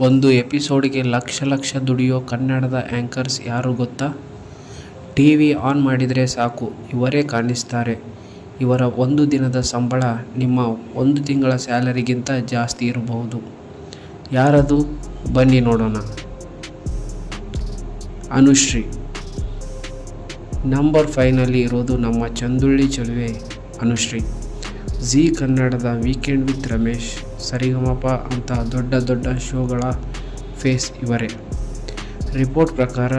ಒಂದು ಎಪಿಸೋಡ್ಗೆ ಲಕ್ಷ ದುಡಿಯೋ ಕನ್ನಡದ ಆ್ಯಂಕರ್ಸ್ ಯಾರು ಗೊತ್ತಾ? ಟಿವಿ ಆನ್ ಮಾಡಿದರೆ ಸಾಕು ಇವರೇ ಕಾಣಿಸ್ತಾರೆ. ಇವರ ಒಂದು ದಿನದ ಸಂಬಳ ನಿಮ್ಮ ಒಂದು ತಿಂಗಳ ಸ್ಯಾಲರಿಗಿಂತ ಜಾಸ್ತಿ ಇರಬಹುದು. ಯಾರದು? ಬನ್ನಿ ನೋಡೋಣ. ಅನುಶ್ರೀ. ನಂಬರ್ 5ನಲ್ಲಿ ಇರೋದು ನಮ್ಮ ಚಂದುಳ್ಳಿ ಚೆಲುವೆ ಅನುಶ್ರೀ. ಝೀ ಕನ್ನಡದ ವೀಕೆಂಡ್ ವಿತ್ ರಮೇಶ್, ಸರಿಗಮಪ ಅಂತ ದೊಡ್ಡ ಶೋಗಳ ಫೇಸ್ ಇವರೇ. ರಿಪೋರ್ಟ್ ಪ್ರಕಾರ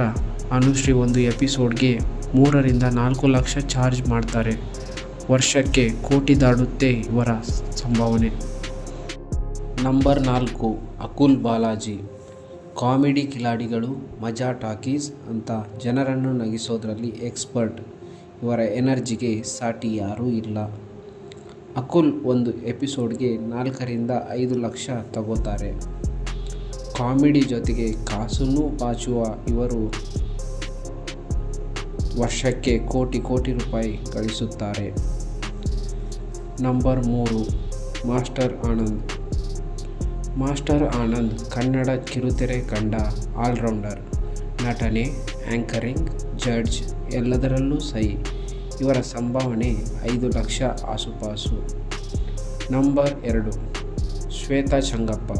ಅನುಶ್ರೀ ಒಂದು ಎಪಿಸೋಡ್ಗೆ 3 ರಿಂದ 4 ಲಕ್ಷ ಚಾರ್ಜ್ ಮಾಡ್ತಾರೆ. ವರ್ಷಕ್ಕೆ ಕೋಟಿ ದಾಟುತ್ತೆ ಇವರ ಸಂಭಾವನೆ. ನಂಬರ್ 4 ಅಕುಲ್ ಬಾಲಾಜಿ. ಕಾಮಿಡಿ ಕಿಲಾಡಿಗಳು, ಮಜಾ ಟಾಕೀಸ್ ಅಂತ ಜನರನ್ನು ನಗಿಸೋದ್ರಲ್ಲಿ ಎಕ್ಸ್ಪರ್ಟ್. ಇವರ ಎನರ್ಜಿಗೆ ಸಾಟಿ ಯಾರೂ ಇಲ್ಲ. ಅಕುಲ್ ಒಂದು ಎಪಿಸೋಡ್ಗೆ 4 ರಿಂದ 5 ಲಕ್ಷ ತಗೋತಾರೆ. ಕಾಮಿಡಿ ಜೊತೆಗೆ ಕಾಸನ್ನು ಬಾಚುವ ಇವರು ವರ್ಷಕ್ಕೆ ಕೋಟಿ ರೂಪಾಯಿ ಗಳಿಸುತ್ತಾರೆ. Number 3 master Anand. Master Anand Kannada ಕಿರುತೆರೆ ಕಂಡ ಆಲ್ರೌಂಡರ್. ನಟನೆ, ಆ್ಯಂಕರಿಂಗ್, ಜಡ್ಜ್ ಎಲ್ಲದರಲ್ಲೂ ಸೈ. ಇವರ ಸಂಭಾವನೆ 5 ಲಕ್ಷ ಆಸುಪಾಸು. Number 2 Shwetha Changappa.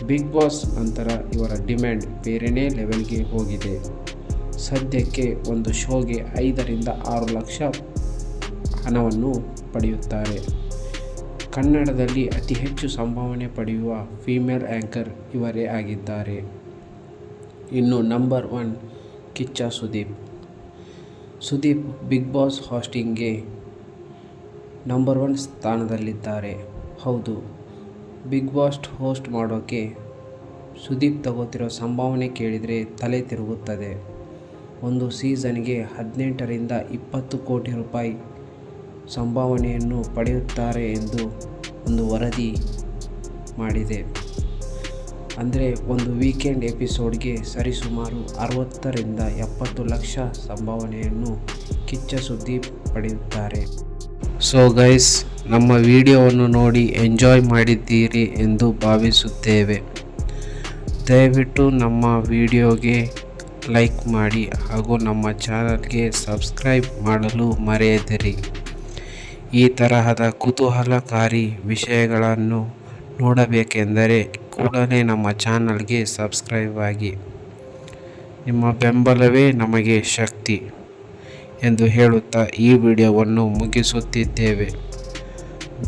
Big boss ನಂತರ ಇವರ ಡಿಮ್ಯಾಂಡ್ ಬೇರೆನೇ ಲೆವೆಲ್ಗೆ ಹೋಗಿದೆ. ಸದ್ಯಕ್ಕೆ ಒಂದು ಶೋಗೆ 5 ರಿಂದ 6 ಲಕ್ಷ ಹಣವನ್ನು ಪಡೆಯುತ್ತಾರೆ. ಕನ್ನಡದಲ್ಲಿ ಅತಿ ಹೆಚ್ಚು ಸಂಭಾವನೆ ಪಡೆಯುವ ಫೀಮೇಲ್ ಆ್ಯಂಕರ್ ಇವರೇ ಆಗಿದ್ದಾರೆ. ಇನ್ನು number 1 Kiccha Sudeep. Sudeep big boss ಹಾಸ್ಟಿಂಗ್ಗೆ ನಂಬರ್ 1 ಸ್ಥಾನದಲ್ಲಿದ್ದಾರೆ. ಹೌದು, ಬಿಗ್ ಬಾಸ್ ಹೋಸ್ಟ್ ಮಾಡೋಕ್ಕೆ ಸುದೀಪ್ ತಗೋತಿರೋ ಸಂಭಾವನೆ ಕೇಳಿದರೆ ತಲೆ ತಿರುಗುತ್ತದೆ. ಒಂದು ಸೀಸನ್ಗೆ 18 ರಿಂದ 20 ಕೋಟಿ ರೂಪಾಯಿ ಸಂಭಾವನೆಯನ್ನು ಪಡೆಯುತ್ತಾರೆ ಎಂದು ಒಂದು ವರದಿ ಮಾಡಿದೆ. ಅಂದರೆ ಒಂದು ವೀಕೆಂಡ್ ಎಪಿಸೋಡ್ಗೆ ಸರಿಸುಮಾರು 60 ರಿಂದ 70 ಲಕ್ಷ ಸಂಭಾವನೆಯನ್ನು ಕಿಚ್ಚ ಸುದೀಪ್ ಪಡೆಯುತ್ತಾರೆ. ಸೊ ಗೈಸ್, ನಮ್ಮ ವಿಡಿಯೋವನ್ನು ನೋಡಿ ಎಂಜಾಯ್ ಮಾಡಿದ್ದೀರಿ ಎಂದು ಭಾವಿಸುತ್ತೇವೆ. ದಯವಿಟ್ಟು ನಮ್ಮ ವಿಡಿಯೋಗೆ ಲೈಕ್ ಮಾಡಿ ಹಾಗೂ ನಮ್ಮ ಚಾನಲ್ಗೆ ಸಬ್ಸ್ಕ್ರೈಬ್ ಮಾಡಲು ಮರೆಯದಿರಿ. ಈ ತರಹದ ಕುತೂಹಲಕಾರಿ ವಿಷಯಗಳನ್ನು ನೋಡಬೇಕೆಂದರೆ ಕೂಡಲೇ ನಮ್ಮ ಚಾನಲ್ಗೆ ಸಬ್ಸ್ಕ್ರೈಬ್ ಆಗಿ. ನಿಮ್ಮ ಬೆಂಬಲವೇ ನಮಗೆ ಶಕ್ತಿ ಎಂದು ಹೇಳುತ್ತಾ ಈ ವಿಡಿಯೋವನ್ನು ಮುಗಿಸುತ್ತಿದ್ದೇವೆ.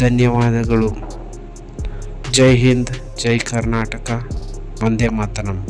ಧನ್ಯವಾದಗಳು. ಜೈ ಹಿಂದ್, ಜೈ ಕರ್ನಾಟಕ, ವಂದೇ ಮಾತರಂ.